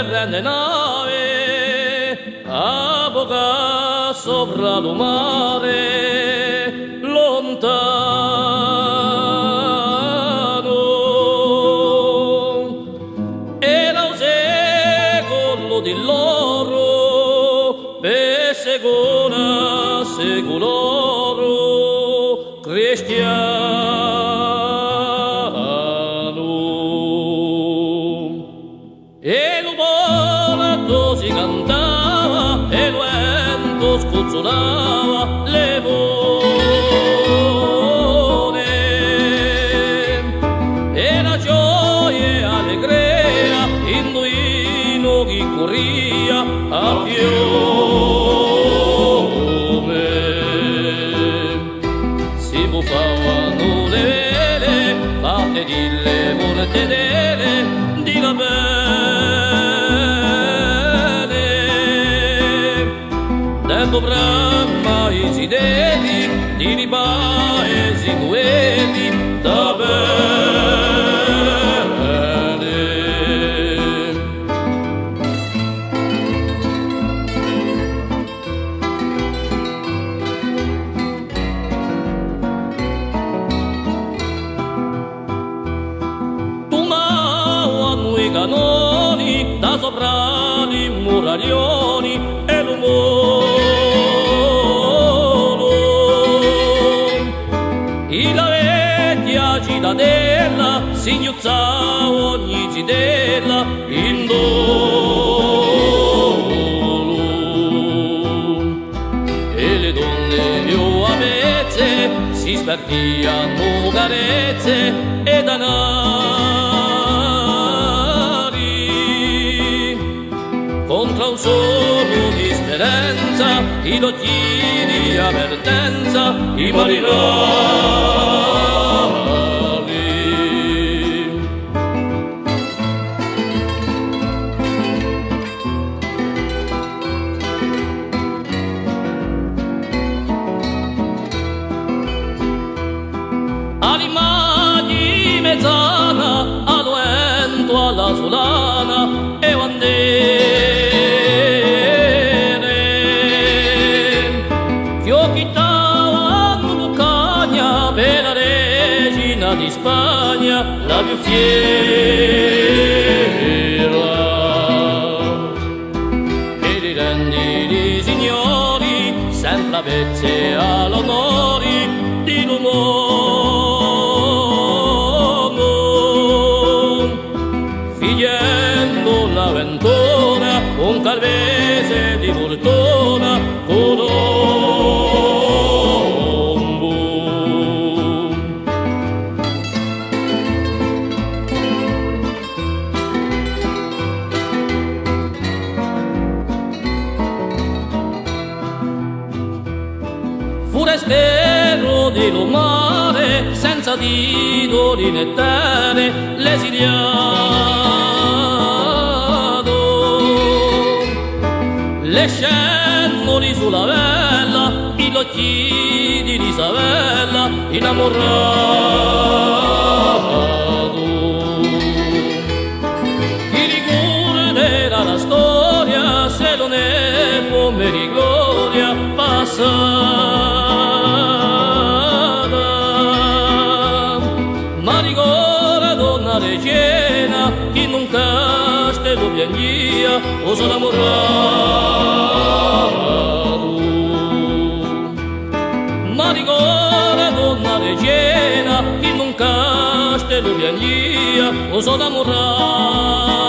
Grande nave avoga sopra lo mare lontano era un secolo di loro per secolo cristiano e si cantava e il vento scozzolava le vole e la gioia e allegria indoino chi corria a fiume si buffavano le vele fatte di le mortedele di la tempo brama i sideri di ribaesi duelli da bene tu mao a noi canoni da sopra i muraglioni e l'umore la vecchia cittadella si inghiozza ogni zidella in dolo e le donne più avvezze si spartiano carezze e danari contro un solo di speranza i occhi di avvertenza i marinari all'imagine mezzana al vento alla solana e bandere che occhittavano Lucania per la regina di Spagna la più fiera e li rendi di signori sempre avvezze all'onori di l'uomo figliendo l'avventura un calvese di fortuna Colombo forestiero di lo mare senza titoli né terre l'esiliato le scendoli sulla vella i occhi di Isabella innamorato chi ricorderà la storia se non è come di gloria passata ma ricorda donna regina chi non castello piaglia o sono innamorato ma ricorda donna regina chi non castello piaglia o sono innamorato